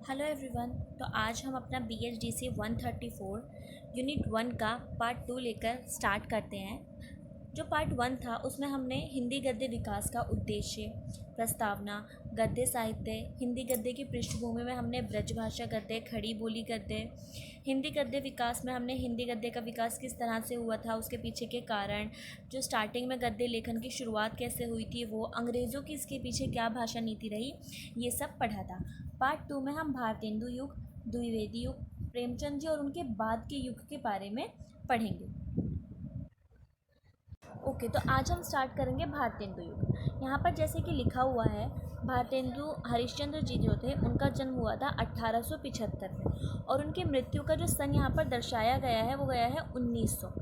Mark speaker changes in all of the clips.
Speaker 1: Hello everyone. तो आज हम अपना BHDC 134 यूनिट 1 का पार्ट 2 लेकर स्टार्ट करते हैं। जो पार्ट 1 था उसमें हमने हिंदी गद्य विकास का उद्देश्य, प्रस्तावना, गद्य साहित्य, हिंदी गद्य की पृष्ठभूमि में हमने ब्रजभाषा गद्य, खड़ी बोली गद्य, हिंदी गद्य विकास में हमने हिंदी गद्य का विकास किस तरह से हुआ था, उसके पीछे के कारण, जो स्टार्टिंग में गद्य लेखन की शुरुआत कैसे हुई थी, वो अंग्रेज़ों की इसके पीछे क्या भाषा नीति रही, ये सब पढ़ा था। पार्ट 2 में हम भारतेंदु युग, द्विवेदी युग, प्रेमचंद जी और उनके बाद के युग के बारे में पढ़ेंगे। ओके, तो आज हम स्टार्ट करेंगे भारतेंदु युग। यहाँ पर जैसे कि लिखा हुआ है, भारतेंदु हरिश्चंद्र जी जो थे उनका जन्म हुआ था 1875 में और उनकी मृत्यु का जो सन यहाँ पर दर्शाया गया है वो गया है 1900।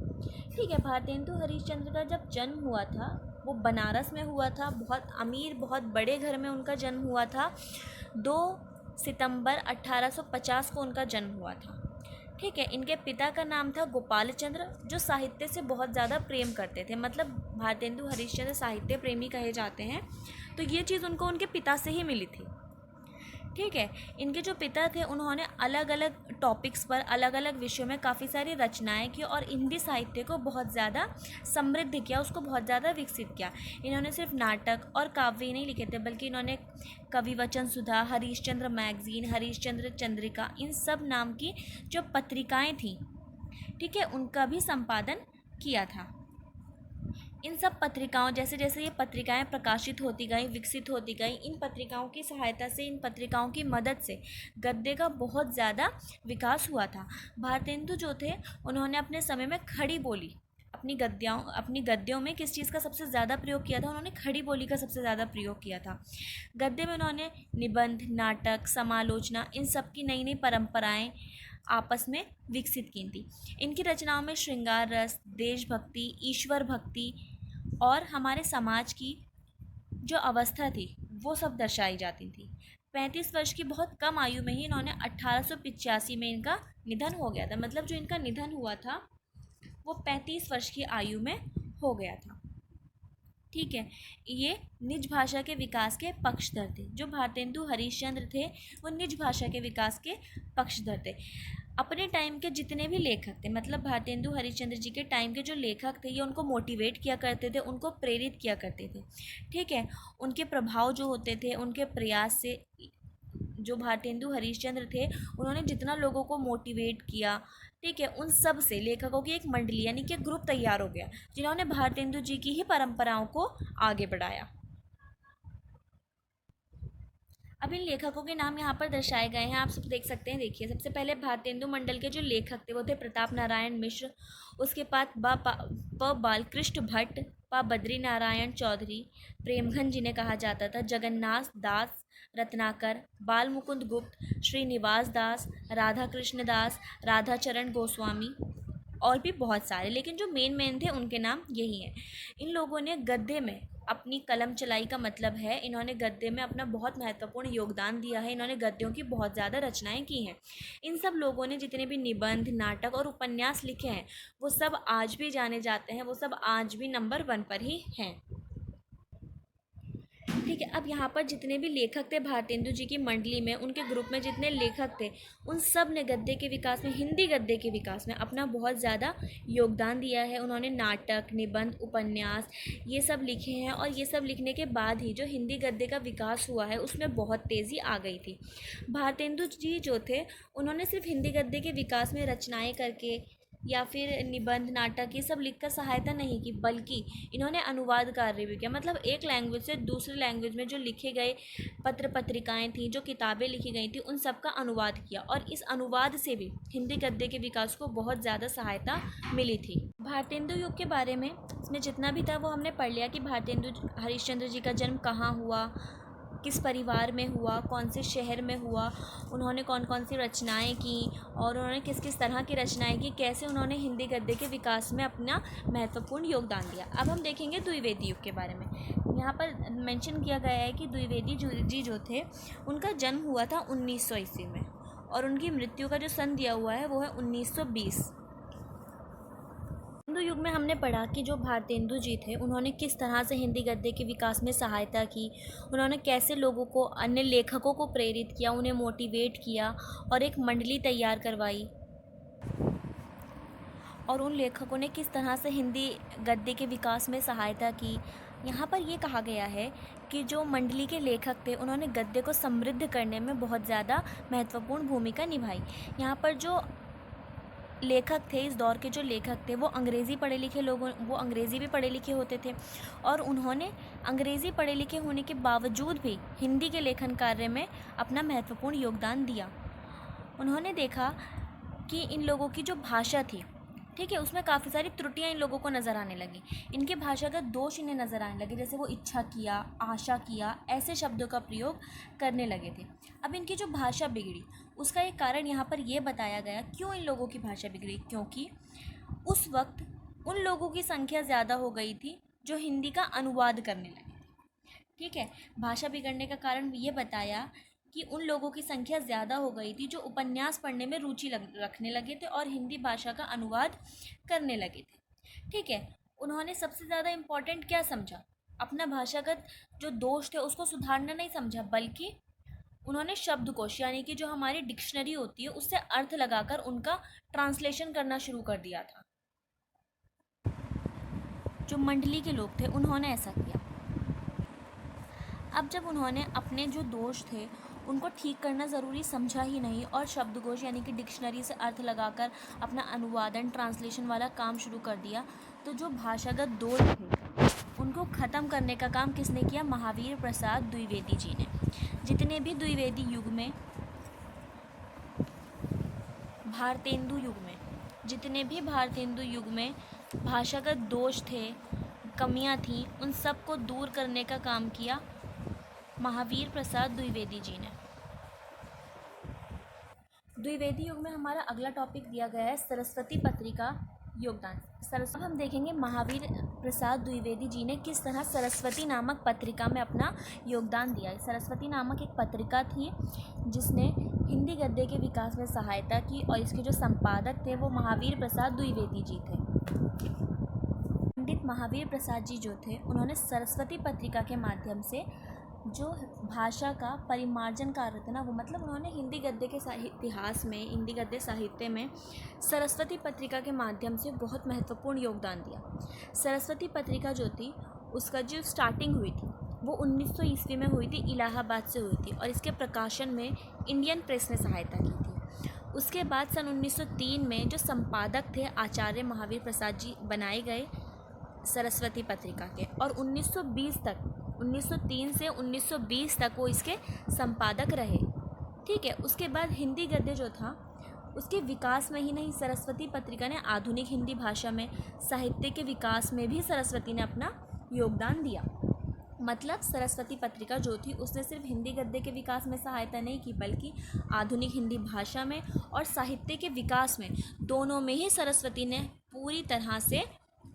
Speaker 1: ठीक है, भारतेंदु हरिश्चंद्र का जब जन्म हुआ था वो बनारस में हुआ था। बहुत अमीर, बहुत बड़े घर में उनका जन्म हुआ था। 2 सितंबर 1850 को उनका जन्म हुआ था। ठीक है, इनके पिता का नाम था गोपाल चंद्र, जो साहित्य से बहुत ज़्यादा प्रेम करते थे। मतलब भारतेंदु हरिश्चंद्र साहित्य प्रेमी कहे जाते हैं, तो ये चीज़ उनको उनके पिता से ही मिली थी। ठीक है, इनके जो पिता थे उन्होंने अलग अलग टॉपिक्स पर, अलग अलग विषयों में काफ़ी सारी रचनाएं की और हिंदी साहित्य को बहुत ज़्यादा समृद्ध किया, उसको बहुत ज़्यादा विकसित किया। इन्होंने सिर्फ नाटक और काव्य ही नहीं लिखे थे, बल्कि इन्होंने कवि वचन सुधा, हरिश्चंद्र मैगज़ीन, हरिश्चंद्र चंद्रिका, इन सब नाम की जो पत्रिकाएँ थीं, ठीक है, उनका भी संपादन किया था। इन सब पत्रिकाओं, जैसे जैसे ये पत्रिकाएं प्रकाशित होती गई, विकसित होती गई, इन पत्रिकाओं की सहायता से, इन पत्रिकाओं की मदद से गद्य का बहुत ज़्यादा विकास हुआ था। भारतेंदु जो थे उन्होंने अपने समय में खड़ी बोली, अपनी गद्यों में किस चीज़ का सबसे ज़्यादा प्रयोग किया था? उन्होंने खड़ी बोली का सबसे ज़्यादा प्रयोग किया था। गद्य में उन्होंने निबंध, नाटक, समालोचना, इन सब की नई नई परंपराएं आपस में विकसित की थी। इनकी रचनाओं में श्रृंगार रस, देशभक्ति, ईश्वर भक्ति और हमारे समाज की जो अवस्था थी वो सब दर्शाई जाती थी। 35 वर्ष की बहुत कम आयु में ही इन्होंने 1885 में इनका निधन हो गया था। मतलब जो इनका निधन हुआ था वो 35 वर्ष की आयु में हो गया था। ठीक है, ये निज भाषा के विकास के पक्षधर थे। जो भारतेंदु हरिश्चंद्र थे वो निज भाषा के विकास के पक्षधर थे। अपने टाइम के जितने भी लेखक थे, मतलब भारतेंदु हरिश्चंद्र जी के टाइम के जो लेखक थे, ये उनको मोटिवेट किया करते थे, उनको प्रेरित किया करते थे। ठीक है, उनके प्रभाव जो होते थे, उनके प्रयास से जो भारतेंदु हरिश्चंद्र थे उन्होंने जितना लोगों को मोटिवेट किया, ठीक है, उन सब से लेखकों की एक मंडली यानी कि ग्रुप तैयार हो गया, जिन्होंने भारतेंदु जी की ही परंपराओं को आगे बढ़ाया। अब इन लेखकों के नाम यहाँ पर दर्शाए गए हैं, आप सब देख सकते हैं। देखिए, सबसे पहले भारतेंदु मंडल के जो लेखक थे वो थे प्रताप नारायण मिश्र, उसके बाद प बालकृष्ण भट्ट, पा बद्री नारायण चौधरी, प्रेमघन जिन्हें कहा जाता था, जगन्नाथ दास रत्नाकर, बाल मुकुंद गुप्त, श्रीनिवास दास, राधा कृष्ण दास, राधाचरण गोस्वामी और भी बहुत सारे, लेकिन जो मेन थे उनके नाम यही हैं। इन लोगों ने गद्य में अपनी कलम चलाई का मतलब है इन्होंने गद्य में अपना बहुत महत्वपूर्ण योगदान दिया है। इन्होंने गद्यों की बहुत ज़्यादा रचनाएं की हैं। इन सब लोगों ने जितने भी निबंध, नाटक और उपन्यास लिखे हैं वो सब आज भी जाने जाते हैं, वो सब आज भी नंबर 1 पर ही हैं। ठीक है, अब यहाँ पर जितने भी लेखक थे भारतेंदु जी की मंडली में, उनके ग्रुप में जितने लेखक थे उन सब ने गद्य के विकास में, हिंदी गद्य के विकास में अपना बहुत ज़्यादा योगदान दिया है। उन्होंने नाटक, निबंध, उपन्यास ये सब लिखे हैं और ये सब लिखने के बाद ही जो हिंदी गद्य का विकास हुआ है उसमें बहुत तेज़ी आ गई थी। भारतेंदु जी जो थे उन्होंने सिर्फ हिंदी गद्य के विकास में रचनाएँ करके या फिर निबंध, नाटक ये सब लिखकर सहायता नहीं की, बल्कि इन्होंने अनुवाद कार्य भी किया। मतलब एक लैंग्वेज से दूसरे लैंग्वेज में जो लिखे गए पत्र पत्रिकाएं थीं, जो किताबें लिखी गई थी, उन सब का अनुवाद किया और इस अनुवाद से भी हिंदी गद्य के विकास को बहुत ज़्यादा सहायता मिली थी। भारतेंदु युग के बारे में इसमें जितना भी था वो हमने पढ़ लिया कि भारतेंदु हरिश्चंद्र जी का जन्म कहाँ हुआ, किस परिवार में हुआ, कौन से शहर में हुआ, उन्होंने कौन कौन सी रचनाएं की और उन्होंने किस किस तरह की रचनाएं की, कैसे उन्होंने हिंदी गद्य के विकास में अपना महत्वपूर्ण योगदान दिया। अब हम देखेंगे द्विवेदी युग के बारे में। यहाँ पर मेंशन किया गया है कि द्विवेदी जी जो थे उनका जन्म हुआ था 1900 ईस्वी में और उनकी मृत्यु का जो सन दिया हुआ है वो है 1920। हिंदू युग में हमने पढ़ा कि जो भारतेंदु जी थे उन्होंने किस तरह से हिंदी गद्य के विकास में सहायता की, उन्होंने कैसे लोगों को, अन्य लेखकों को प्रेरित किया, उन्हें मोटिवेट किया और एक मंडली तैयार करवाई, और उन लेखकों ने किस तरह से हिंदी गद्य के विकास में सहायता की। यहाँ पर ये कहा गया है कि जो मंडली के लेखक थे उन्होंने गद्य को समृद्ध करने में बहुत ज़्यादा महत्वपूर्ण भूमिका निभाई। यहाँ पर जो लेखक थे, इस दौर के जो लेखक थे, वो अंग्रेज़ी भी पढ़े लिखे होते थे, और उन्होंने अंग्रेज़ी पढ़े लिखे होने के बावजूद भी हिंदी के लेखन कार्य में अपना महत्वपूर्ण योगदान दिया। उन्होंने देखा कि इन लोगों की जो भाषा थी, ठीक है, उसमें काफ़ी सारी त्रुटियां इन लोगों को नज़र आने लगी, इनके भाषागत दोष इन्हें नज़र आने लगे, जैसे वो इच्छा किया, आशा किया, ऐसे शब्दों का प्रयोग करने लगे थे। अब इनकी जो भाषा बिगड़ी, उसका एक कारण यहाँ पर यह बताया गया क्यों इन लोगों की भाषा बिगड़ी, क्योंकि उस वक्त उन लोगों की संख्या ज़्यादा हो गई थी जो हिंदी का अनुवाद करने लगे थे। ठीक है, भाषा बिगड़ने का कारण ये बताया कि उन लोगों की संख्या ज़्यादा हो गई थी जो उपन्यास पढ़ने में रुचि रखने लगे थे और हिंदी भाषा का अनुवाद करने लगे थे। ठीक है, उन्होंने सबसे ज़्यादा इम्पोर्टेंट क्या समझा, अपना भाषागत जो दोष थे उसको सुधारना नहीं समझा, बल्कि उन्होंने शब्दकोश यानी कि जो हमारी डिक्शनरी होती है उससे अर्थ लगाकर उनका ट्रांसलेशन करना शुरू कर दिया था। जो मंडली के लोग थे उन्होंने ऐसा किया। अब जब उन्होंने अपने जो दोष थे उनको ठीक करना ज़रूरी समझा ही नहीं और शब्दकोश यानी कि डिक्शनरी से अर्थ लगाकर अपना अनुवादन, ट्रांसलेशन वाला काम शुरू कर दिया, तो जो भाषागत दोष थे उनको ख़त्म करने का काम किसने किया? महावीर प्रसाद द्विवेदी जी ने। जितने भी द्विवेदी युग में, भारतेंदु युग में भाषागत दोष थे, कमियां थीं, उन सब को दूर करने का काम किया महावीर प्रसाद द्विवेदी जी ने। द्विवेदी युग में हमारा अगला टॉपिक दिया गया है सरस्वती पत्रिका योगदान। अब हम देखेंगे महावीर प्रसाद द्विवेदी जी ने किस तरह सरस्वती नामक पत्रिका में अपना योगदान दिया। सरस्वती नामक एक पत्रिका थी जिसने हिंदी गद्य के विकास में सहायता की और इसके जो संपादक थे वो महावीर प्रसाद द्विवेदी जी थे। पंडित महावीर प्रसाद जी जो थे उन्होंने सरस्वती पत्रिका के माध्यम से जो भाषा का परिमार्जन कार्य था ना, वो मतलब उन्होंने हिंदी गद्य के इतिहास में, हिंदी गद्य साहित्य में सरस्वती पत्रिका के माध्यम से बहुत महत्वपूर्ण योगदान दिया। सरस्वती पत्रिका जो थी उसका जो स्टार्टिंग हुई थी वो 1900 ईस्वी में हुई थी, इलाहाबाद से हुई थी, और इसके प्रकाशन में इंडियन प्रेस ने सहायता की थी। उसके बाद सन 1903 में जो संपादक थे आचार्य महावीर प्रसाद जी बनाए गए सरस्वती पत्रिका के, और 1903 से 1920 तक वो इसके संपादक रहे। ठीक है, उसके बाद हिंदी गद्य जो था उसके विकास में ही नहीं, सरस्वती पत्रिका ने आधुनिक हिंदी भाषा में साहित्य के विकास में भी सरस्वती ने अपना योगदान दिया। मतलब सरस्वती पत्रिका जो थी उसने सिर्फ हिंदी गद्य के विकास में सहायता नहीं की, बल्कि आधुनिक हिंदी भाषा में और साहित्य के विकास में, दोनों में ही सरस्वती ने पूरी तरह से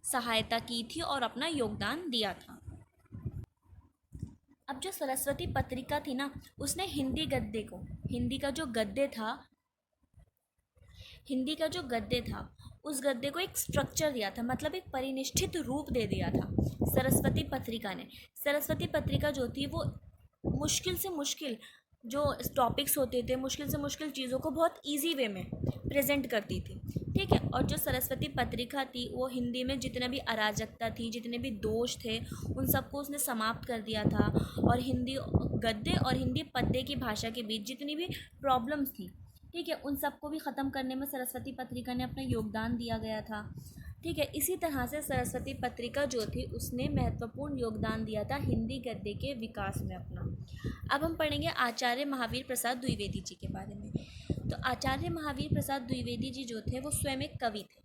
Speaker 1: सहायता की थी और अपना योगदान दिया था। अब जो सरस्वती पत्रिका थी ना, उसने हिंदी का जो गद्य था उस गद्य को एक स्ट्रक्चर दिया था, मतलब एक परिनिष्ठित रूप दे दिया था सरस्वती पत्रिका ने। सरस्वती पत्रिका जो थी वो मुश्किल से मुश्किल जो टॉपिक्स होते थे, मुश्किल से मुश्किल चीज़ों को बहुत इजी वे में प्रेजेंट करती थी। ठीक है, और जो सरस्वती पत्रिका थी वो हिंदी में जितना भी अराजकता थी, जितने भी दोष थे, उन सबको उसने समाप्त कर दिया था, और हिंदी गद्य और हिंदी पद्य की भाषा के बीच जितनी भी प्रॉब्लम्स थी, ठीक है, उन सबको भी ख़त्म करने में सरस्वती पत्रिका ने अपना योगदान दिया गया था। ठीक है, इसी तरह से सरस्वती पत्रिका जो थी उसने महत्वपूर्ण योगदान दिया था हिंदी गद्य के विकास में अपना। अब हम पढ़ेंगे आचार्य महावीर प्रसाद द्विवेदी जी के बारे में। तो आचार्य महावीर प्रसाद द्विवेदी जी जो थे वो स्वयं एक कवि थे।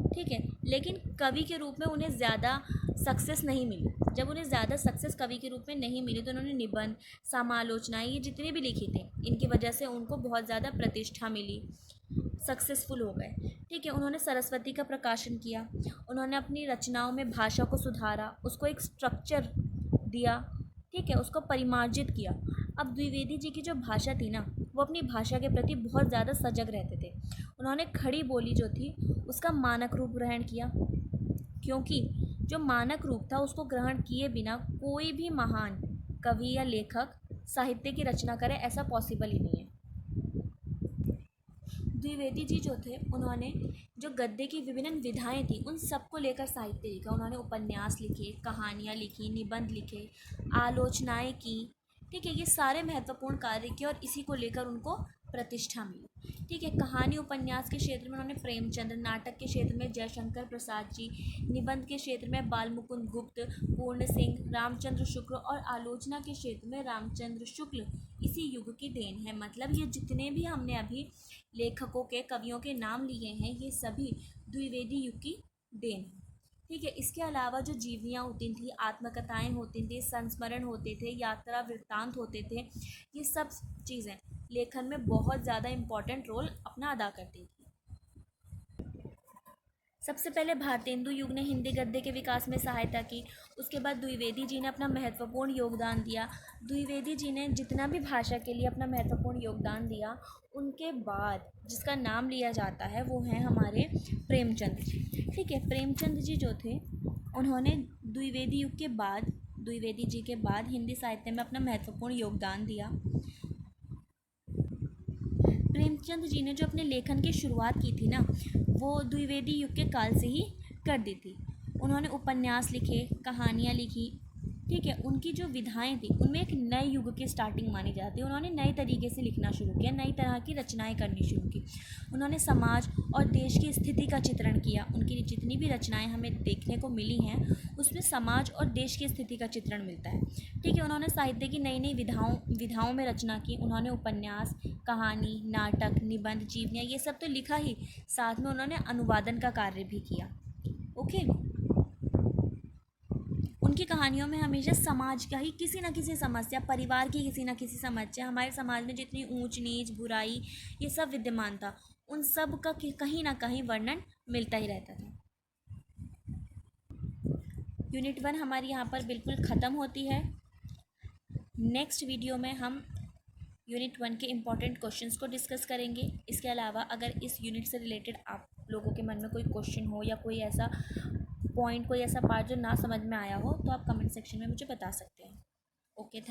Speaker 1: ठीक है, लेकिन कवि के रूप में उन्हें ज़्यादा सक्सेस नहीं मिली। जब उन्हें ज़्यादा सक्सेस कवि के रूप में नहीं मिली तो उन्होंने निबंध, समालोचनाएँ, ये जितने भी लिखी थे, इनकी वजह से उनको बहुत ज़्यादा प्रतिष्ठा मिली, सक्सेसफुल हो गए। ठीक है, उन्होंने सरस्वती का प्रकाशन किया, उन्होंने अपनी रचनाओं में भाषा को सुधारा, उसको एक स्ट्रक्चर दिया। ठीक है, उसको परिमार्जित किया। अब द्विवेदी जी की जो भाषा थी ना, वो अपनी भाषा के प्रति बहुत ज़्यादा सजग रहते थे। उन्होंने खड़ी बोली जो थी उसका मानक रूप ग्रहण किया। क्योंकि जो मानक रूप था उसको ग्रहण किए बिना कोई भी महान कवि या लेखक साहित्य की रचना करे, ऐसा पॉसिबल ही नहीं है। द्विवेदी जी जो थे उन्होंने जो गद्य की विभिन्न विधाएं थी उन सबको लेकर साहित्य लिखा। उन्होंने उपन्यास लिखे, कहानियाँ लिखी, निबंध लिखे, आलोचनाएं की। ठीक है, ये सारे महत्वपूर्ण कार्य किए और इसी को लेकर उनको प्रतिष्ठा मिली। ठीक है, कहानी उपन्यास के क्षेत्र में उन्होंने प्रेमचंद्र, नाटक के क्षेत्र में जयशंकर प्रसाद जी, निबंध के क्षेत्र में बालमुकुंद गुप्त, पूर्ण सिंह, रामचंद्र शुक्ल और आलोचना के क्षेत्र में रामचंद्र शुक्ल इसी युग की देन है। मतलब ये जितने भी हमने अभी लेखकों के, कवियों के नाम लिए हैं ये सभी द्विवेदी युग की देन है। ठीक है, इसके अलावा जो जीवनियाँ होती थी, आत्मकथाएं होती थी, संस्मरण होते थे, यात्रा वृत्तांत होते थे, ये सब चीज़ें लेखन में बहुत ज़्यादा इम्पॉर्टेंट रोल अपना अदा करती थी। सबसे पहले भारतेंदु युग ने हिंदी गद्य के विकास में सहायता की। उसके बाद द्विवेदी जी ने अपना महत्वपूर्ण योगदान दिया। द्विवेदी जी ने जितना भी भाषा के लिए अपना महत्वपूर्ण योगदान दिया, उनके बाद जिसका नाम लिया जाता है वो हैं हमारे प्रेमचंद जी। ठीक है, प्रेमचंद जी जो थे उन्होंने द्विवेदी युग के बाद, द्विवेदी जी के बाद हिंदी साहित्य में अपना महत्वपूर्ण योगदान दिया। प्रेमचंद जी ने जो अपने लेखन की शुरुआत की थी ना, वो द्विवेदी युग के काल से ही कर दी थी। उन्होंने उपन्यास लिखे, कहानियाँ लिखी। ठीक है, उनकी जो विधाएं थी उनमें एक नए युग की स्टार्टिंग मानी जाती है। उन्होंने नए तरीके से लिखना शुरू किया, नई तरह की रचनाएं करनी शुरू की। उन्होंने समाज और देश की स्थिति का चित्रण किया। उनकी जितनी भी रचनाएं हमें देखने को मिली हैं उसमें समाज और देश की स्थिति का चित्रण मिलता है। ठीक है, उन्होंने साहित्य की नई नई विधाओं में रचना की। उन्होंने उपन्यास, कहानी, नाटक, निबंध, जीवनियाँ ये सब तो लिखा ही, साथ में उन्होंने अनुवादन का कार्य भी किया। ओके, उनकी कहानियों में हमेशा समाज का ही किसी न किसी समस्या, परिवार की किसी न किसी समस्या, हमारे समाज में जितनी ऊंच नीच, बुराई ये सब विद्यमान था, उन सब का कहीं ना कहीं वर्णन मिलता ही रहता था। यूनिट 1 हमारी यहाँ पर बिल्कुल ख़त्म होती है। नेक्स्ट वीडियो में हम यूनिट 1 के इम्पॉर्टेंट क्वेश्चंस को डिस्कस करेंगे। इसके अलावा अगर इस यूनिट से रिलेटेड आप लोगों के मन में कोई क्वेश्चन हो या कोई ऐसा पॉइंट, कोई ऐसा पार्ट जो ना समझ में आया हो, तो आप कमेंट सेक्शन में मुझे बता सकते हैं। Okay, thank